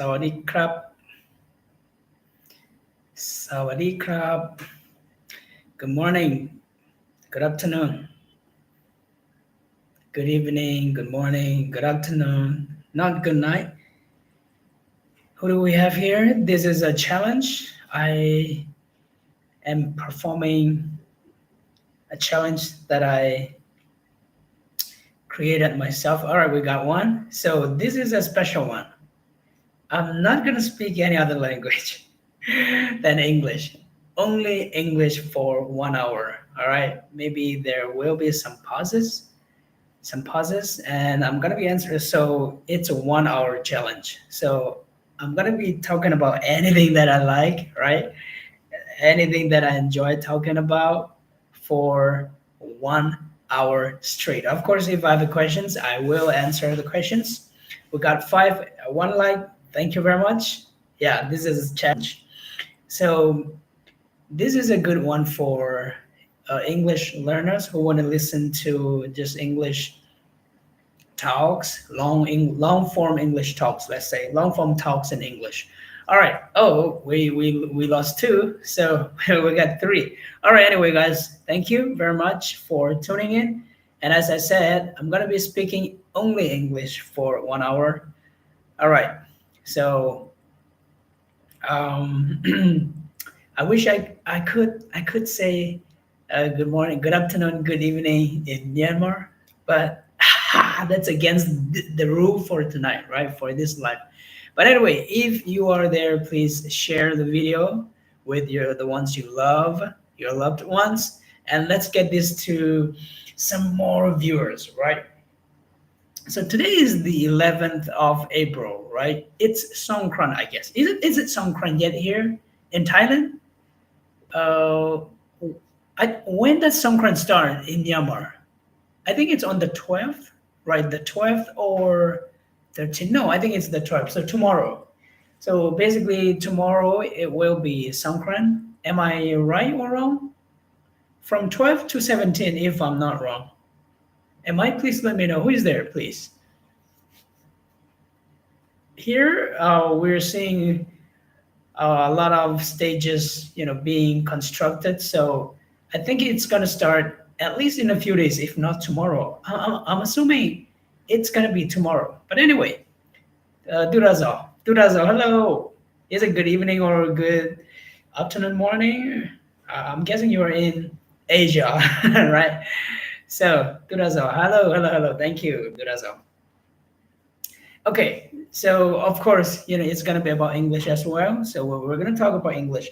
สวัสดีครับสวัสดีครับ Good morning, good afternoon, good evening, good morning, good afternoon, not good night. Who do we have here? This is a challenge. I am performing a challenge that I created myself. All right, we got one. So this is a special one. I'm not going to speak any other language than English. Only English for 1 hour. All right. Maybe there will be some pauses, and I'm going to be answering. So it's a 1 hour challenge. So I'm going to be talking about anything that I like, right? Anything that I enjoy talking about for 1 hour straight. Of course, if I have questions, I will answer the questions. We got five, one like. Thank you very much. Yeah, this is a challenge. So this is a good one for English learners who want to listen to just English talks, long form English talks. Let's say long form talks in English. All right. Oh, we lost two, so we got three. All right. Anyway, guys, thank you very much for tuning in. And as I said, I'm gonna be speaking only English for 1 hour. All right. So um, I wish I could say good morning, good afternoon, good evening in Myanmar, but that's against the rule for tonight, right? For this live. But anyway, if you are there, please share the video with the ones you love, your loved ones, and let's get this to some more viewers, right? So today is the 11th of April, right? It's Songkran, I guess. Is it Songkran yet here in Thailand? Uh, when does Songkran start in Myanmar? I think it's on the 12th, right? The 12th or 13th. No, I think it's the 12th. So tomorrow. So basically, tomorrow it will be Songkran. Am I right or wrong? From 12 to 17, if I'm not wrong. Am I? Please let me know. Who is there, please? Here, we're seeing a lot of stages, being constructed. So I think it's going to start at least in a few days, if not tomorrow. I'm assuming it's going to be tomorrow. But anyway, Durazo, hello. Is it good evening or good afternoon, morning? I'm guessing you're in Asia, right? So, Durazo, hello. Thank you, Durazo. Okay, so of course, it's going to be about English as well. So we're going to talk about English.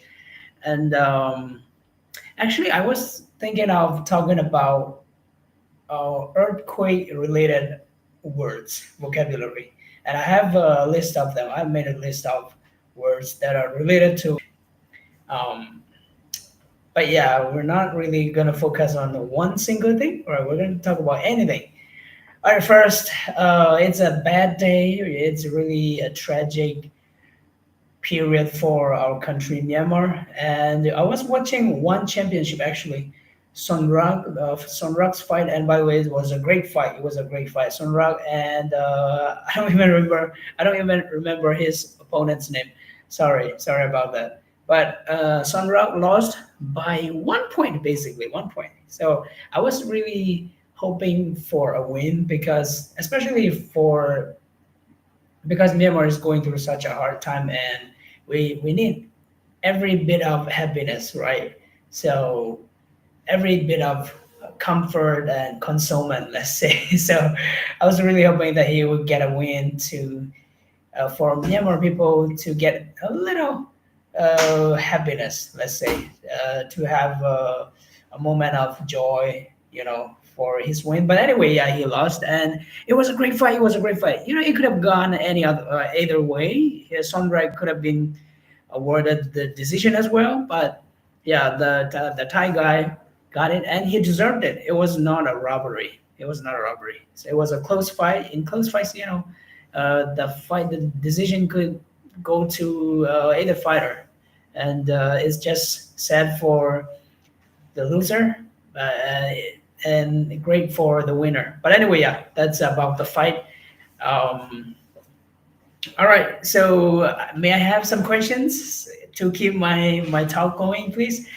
And actually, I was thinking of talking about earthquake related words, vocabulary. And I have a list of them. I've made a list of words that are related to. Um, but yeah, we're not really going to focus on the one single thing, or we're going to talk about anything. All right, first, it's a bad day. It's really a tragic period for our country, Myanmar. And I was watching one championship actually, Sonrak's fight. And by the way, it was a great fight. It was a great fight. Sonrak and I don't even remember. I don't even remember his opponent's name. Sorry about that. But Sonrak lost by 1 point, basically 1 point. So I was really hoping for a win because, especially because Myanmar is going through such a hard time, and we need every bit of happiness, right? So every bit of comfort and consolement, let's say. So I was really hoping that he would get a win to for Myanmar people to get a little happiness, let's say, to have a moment of joy, for his win. But anyway, yeah, he lost, and it was a great fight. It was a great fight. It could have gone any other either way. Sondrak could have been awarded the decision as well, but yeah, the Thai guy got it, and he deserved it. It was not a robbery. It was not a robbery. So it was a close fight. In close fights, the decision could go to either fighter, and it's just sad for the loser, and great for the winner. But anyway, yeah, that's about the fight. Um, All right. So may I have some questions to keep my talk going, please?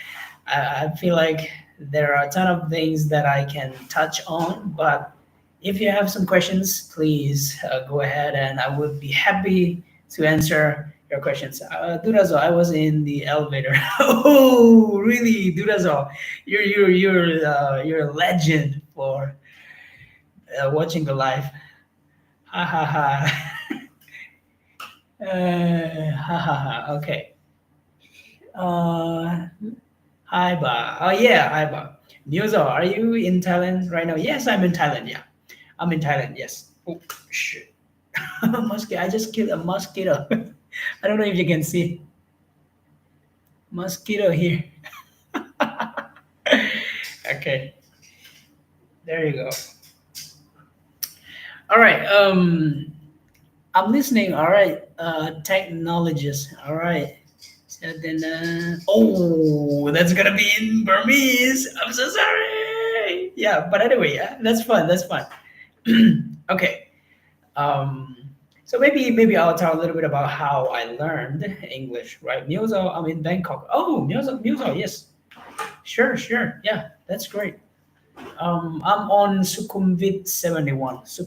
I feel like there are a ton of things that I can touch on, but if you have some questions, please go ahead, and I would be happy to answer your questions. Durazo, I was in the elevator. Oh, really, Durazo? You're a legend for watching the live. Ha ha ha. Ha ha ha. Okay. Uh, Hi, Ba. Oh, yeah, hi, Ba. Muzo, are you in Thailand right now? Yes, I'm in Thailand. Yeah, I'm in Thailand. Yes. Oh, shit. Mosquito. I just killed a mosquito. I don't know if you can see mosquito here. Okay, there you go. All right. I'm listening. All right. Technologist. All right. So then, oh, that's gonna be in Burmese. I'm so sorry. Yeah, but anyway, yeah, that's fun. That's fun. Okay. Um, so maybe I'll talk a little bit about how I learned English, right? Myozo, I'm in Bangkok. Oh, Myozo, yes, sure, yeah, that's great. I'm on Sukhumvit 71. So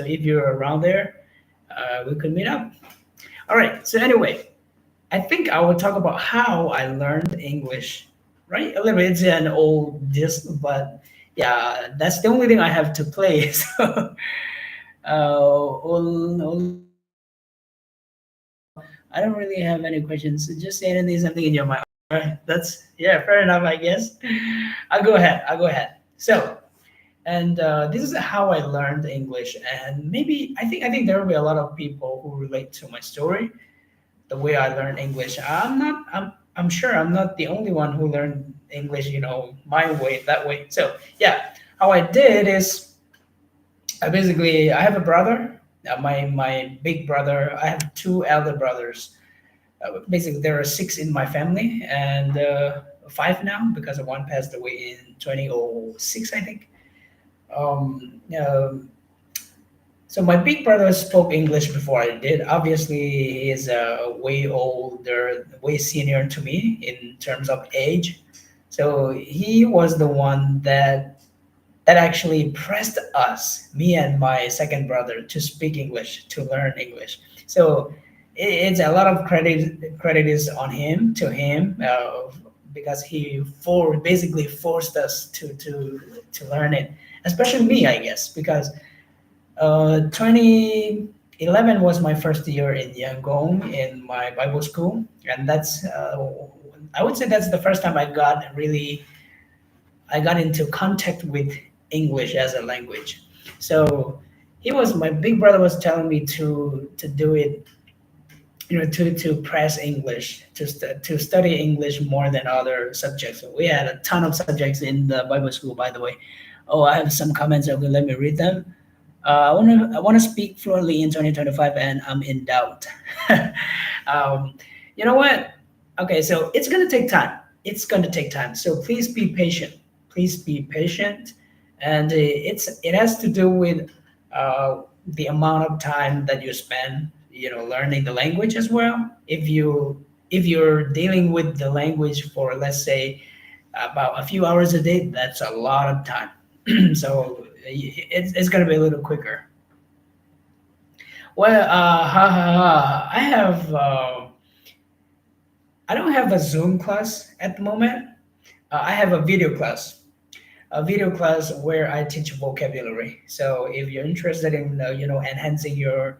if you're around there, we could meet up. All right. So anyway, I think I will talk about how I learned English, right? A little bit, it's an old disc, but yeah, that's the only thing I have to play. So I don't really have any questions. Just say anything, something in your mind. All right, that's yeah, fair enough, I guess. I'll go ahead. So, and this is how I learned English, and maybe I think there will be a lot of people who relate to my story, the way I learned English. I'm sure I'm not the only one who learned English, my way, that way. So yeah, how I did is I have a brother, my big brother. I have two elder brothers. Basically, there are six in my family, and five now because one passed away in 2006, I think. Um, um, so my big brother spoke English before I did. Obviously, he is way older, way senior to me in terms of age. So he was the one that actually pressed us, me and my second brother, to speak English, to learn English. So it's a lot of credit is on him, to him, because he basically forced us to learn it, especially me, I guess, because 2011 was my first year in Yangon in my Bible school, and that's I would say that's the first time I got into contact with English as a language. So my big brother was telling me to do it, to press English, to study English more than other subjects. So we had a ton of subjects in the Bible school, by the way. Oh, I have some comments. Okay, let me read them. I want to speak fluently in 2025, and I'm in doubt. um, you know what? Okay, so it's gonna take time. It's gonna take time. So please be patient. Please be patient, and it has to do with the amount of time that you spend, learning the language as well. If you're dealing with the language for, let's say, about a few hours a day, that's a lot of time. So it's going to be a little quicker. Well, I don't have a Zoom class at the moment. I have a video class where I teach vocabulary. So if you're interested in enhancing your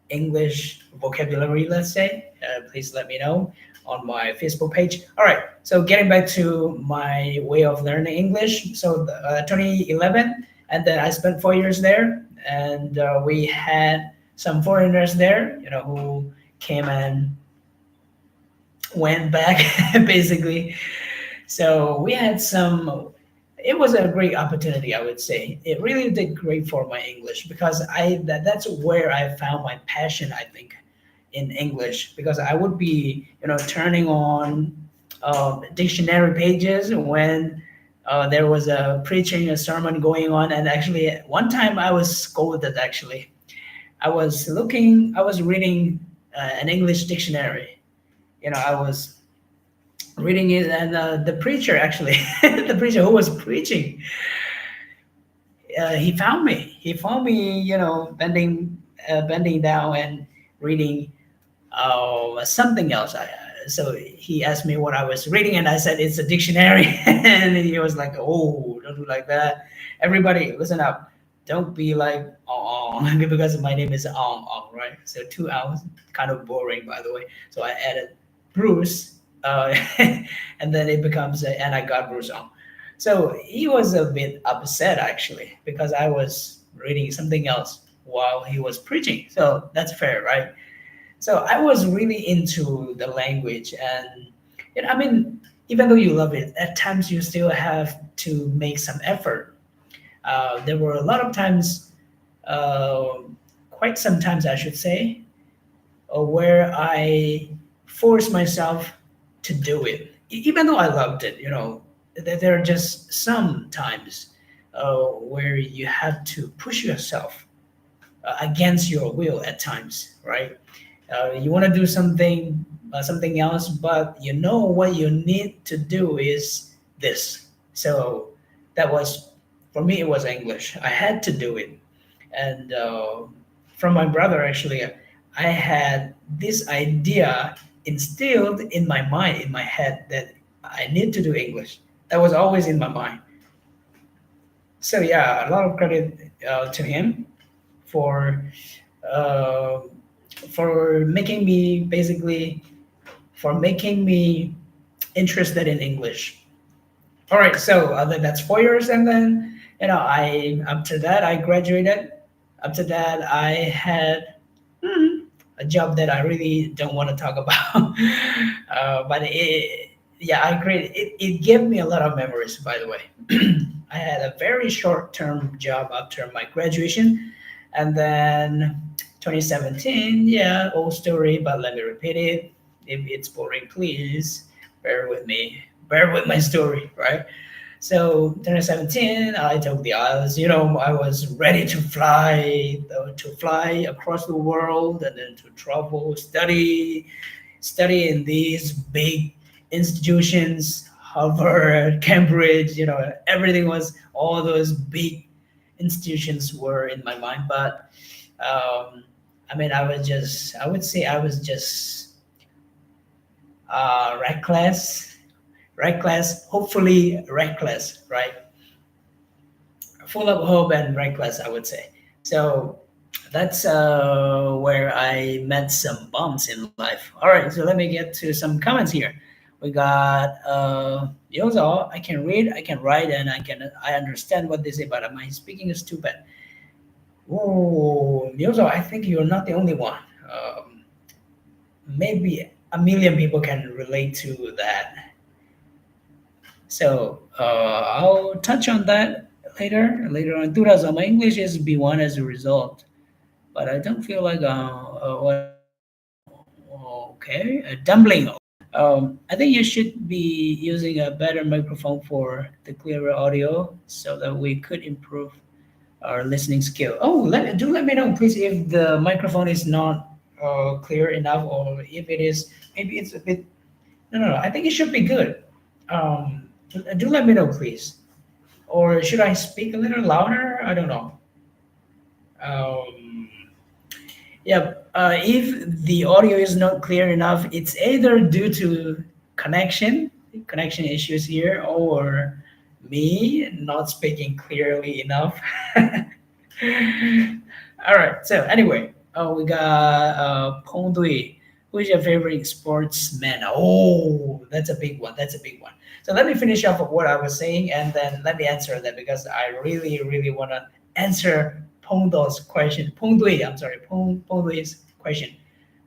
English vocabulary, let's say, please let me know on my Facebook page. All right. So getting back to my way of learning English. So 2011, and then I spent 4 years there, and we had some foreigners there, who came and went back, basically. So we had some. It was a great opportunity, I would say. It really did great for my English because that's where I found my passion, I think, in English, because I would be, turning on dictionary pages when there was a preaching, a sermon going on, and actually one time I was scolded. Actually, I was reading an English dictionary. I was reading it, and the preacher actually, the preacher who was preaching, he found me. He found me, bending down and reading something else. So he asked me what I was reading, and I said it's a dictionary. And he was like, "Oh, don't do like that. Everybody, listen up. Don't be like Aung," because my name is Aung, right? So 2 hours, kind of boring, by the way. So I added Bruce, and then it becomes, and I got Bruce Aung. So he was a bit upset actually because I was reading something else while he was preaching. So that's fair, right? So I was really into the language, and I mean, even though you love it, at times you still have to make some effort. There were a lot of times, uh, quite sometimes I should say, where I forced myself to do it, even though I loved it. There are just some times where you have to push yourself against your will at times, right? You want to do something else, but you know what you need to do is this. So that was, for me, it was English. I had to do it. And from my brother, actually, I had this idea instilled in my mind, in my head, that I need to do English. That was always in my mind. So yeah, a lot of credit to him for uh, making me, basically, for making me interested in English. All right, so that's 4 years, and then I after that I graduated. After that, I had a job that I really don't want to talk about, but yeah, I agree. It gave me a lot of memories. By the way, I had a very short-term job after my graduation, and then 2017, yeah, old story, but let me repeat it. If it's boring, please bear with me. Bear with my story, right? So 2017, I took the islands. I was ready to fly across the world, and then to travel, study in these big institutions, Harvard, Cambridge. Everything was, all those big institutions were in my mind. But I mean, I would say I was just reckless, hopefully reckless, right? Full of hope and reckless, I would say. So that's where I met some bumps in life. All right, so let me get to some comments here. We got Yozo. I can read, I can write, and I understand what they say, but my speaking is too bad. Oh, Yozo, I think you're not the only one. Maybe a million people can relate to that. So I'll touch on that later on. Turas, my English is B1 as a result, but I don't feel like what. Okay, a dumpling. I think you should be using a better microphone for the clearer audio, so that we could improve our listening skill. Oh, let me know, please, if the microphone is not clear enough, or if it is, maybe it's a bit. No, no, no. I think it should be good. Do let me know, please. Or should I speak a little louder? I don't know. Um, yeah, if the audio is not clear enough, it's either due to connection issues here, or me not speaking clearly enough. All right. So anyway, we got Pong Dui. Who is your favorite sportsman? Oh, that's a big one. That's a big one. So let me finish off of what I was saying, and then let me answer that, because I really, really want to answer Pong Do's question. Pong Dui, I'm sorry, Pong Dui's question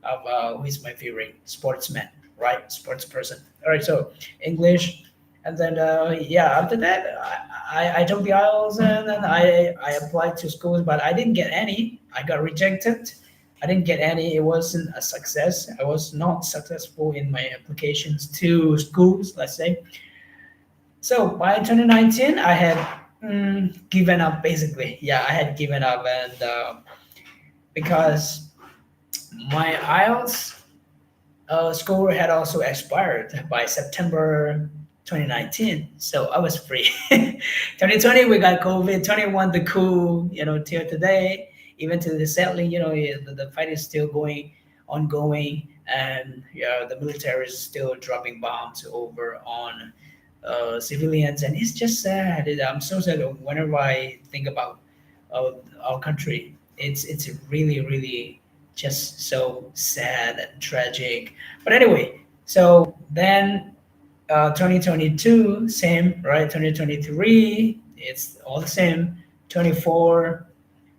of who is my favorite sportsman, right? Sports person. All right. So English, and then yeah, after that I took the IELTS, and then I applied to schools, but I didn't get any. I got rejected. I didn't get any. It wasn't a success. I was not successful in my applications to schools, let's say. So by 2019, I had given up, basically. Yeah, I had given up, and because my IELTS score had also expired by September 2019. So I was free. 2020 we got COVID. 21 the coup. Till today, even to the sadly, the fight is still ongoing, and the military is still dropping bombs over on civilians, and it's just sad. I'm so sad whenever I think about our country. It's really really just so sad and tragic. But anyway, so then 2022 same, right? 2023 it's all the same. 24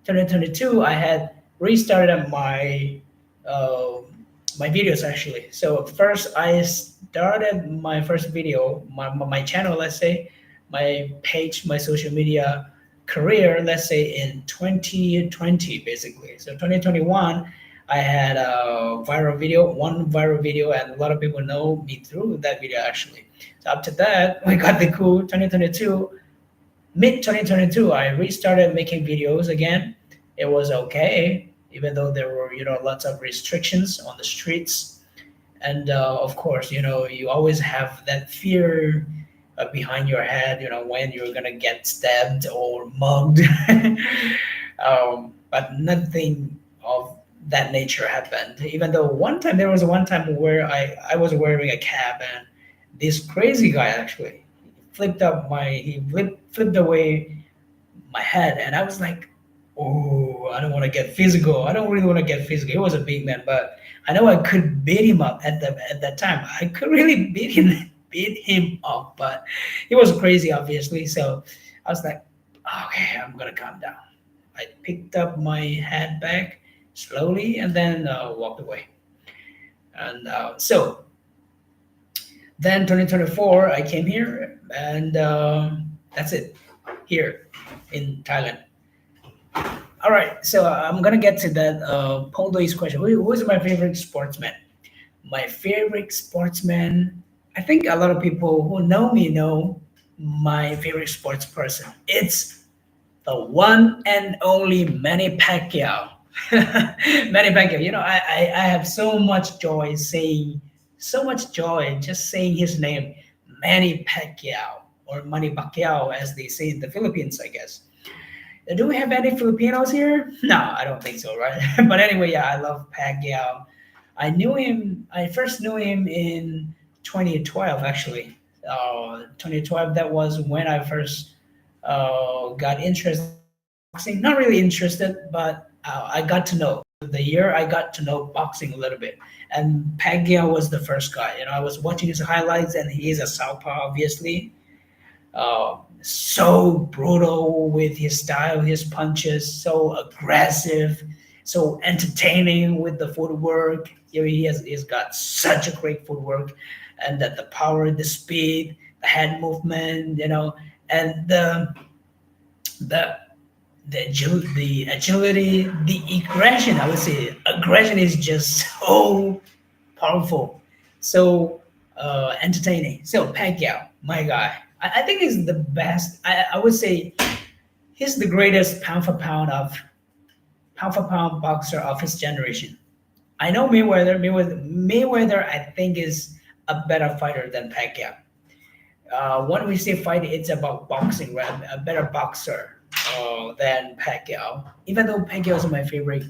2022 I had restarted uh, my videos actually. So first I started my first video, my channel, let's say, my page, my social media career, let's say in 2020 basically. So 2021 I had one viral video, and a lot of people know me through that video actually. So after that, we got the cool 2022, mid 2022, I restarted making videos again. It was okay, even though there were lots of restrictions on the streets, and of course you always have that fear behind your head, when you're gonna get stabbed or mugged. But nothing of that nature happened. Even though there was one time where I was wearing a cap, and this crazy guy actually flipped away my head, and I was like, oh, I don't want to get physical. I don't really want to get physical. He was a big man, but I know I could beat him up at that time. I could really beat him up, but he was crazy, obviously. So I was like, okay, I'm gonna calm down. I picked up my head back slowly and then walked away. And so then 2024, I came here, and that's it. Here in Thailand. All right, so I'm gonna get to that Pondo's question. Who is my favorite sportsman? My favorite sportsman. I think a lot of people who know me know my favorite sports person. It's the one and only Manny Pacquiao. Manny Pacquiao. I have so much joy just saying his name, Manny Pacquiao, or Manny Pacquiao, as they say in the Philippines, I guess. Do we have any Filipinos here? No, I don't think so, right? But anyway, yeah, I love Pacquiao. I first knew him in 2012, actually. 2012, that was when I first got interested in boxing. Not really interested, but I got to know. The year I got to know boxing a little bit. And Pacquiao was the first guy. I was watching his highlights, and he is a southpaw, obviously. So brutal with his style, his punches, so aggressive, so entertaining with the footwork. He's got such a great footwork, and that the power, the speed, the hand movement, and the the agility, the aggression. I would say aggression is just so powerful, so entertaining. So Pacquiao, my guy, I think he's the best. I would say he's the greatest pound for pound boxer of his generation. I know Mayweather, I think is a better fighter than Pacquiao. When we say fight, it's about boxing, right? A better boxer than Pacquiao. Even though Pacquiao is my favorite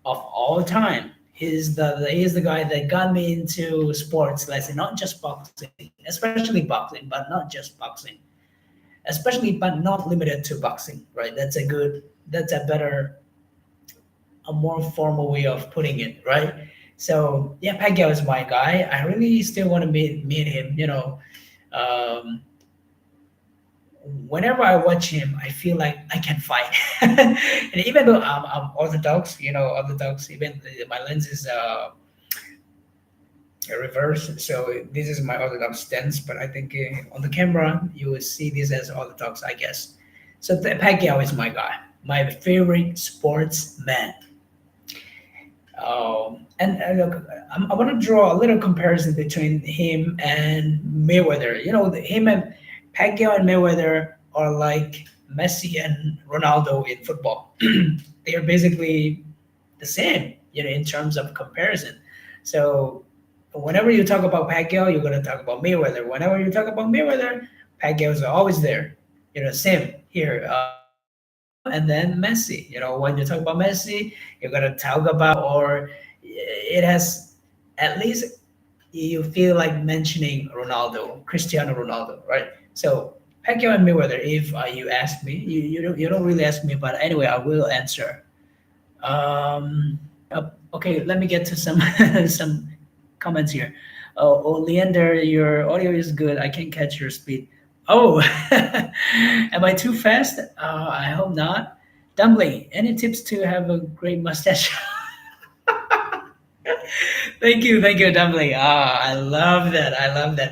of all time, he's the guy that got me into sports. Let's say not just boxing, especially boxing, but not just boxing, especially but not limited to boxing. Right? That's a better, a more formal way of putting it, right? So yeah, Pacquiao is my guy. I really still want to meet him. Um, Whenever I watch him, I feel like I can fight. And even though I'm orthodox, orthodox, even my lens is reverse, so this is my orthodox stance. But I think on the camera, you will see this as orthodox, I guess. So Pacquiao is my guy, my favorite sportsman. And look, I want to draw a little comparison between him and Mayweather. Him and Pacquiao and Mayweather are like Messi and Ronaldo in football. They are basically the same, in terms of comparison. So whenever you talk about Pacquiao, you're gonna talk about Mayweather. Whenever you talk about Mayweather, Pacquiao is always there. Same here. Ronaldo and then Messi. When you talk about Messi, you're gonna talk about, or it has at least you feel like mentioning Ronaldo, Cristiano Ronaldo, right? So Pacquiao and Mayweather. If you ask me, you don't really ask me, but anyway, I will answer. Okay, let me get to some some comments here. Oh, Leander, your audio is good. I can catch your speed. Oh, am I too fast? I hope not. Dumbly, any tips to have a great mustache? Thank you, Dumbly. I love that. I love that.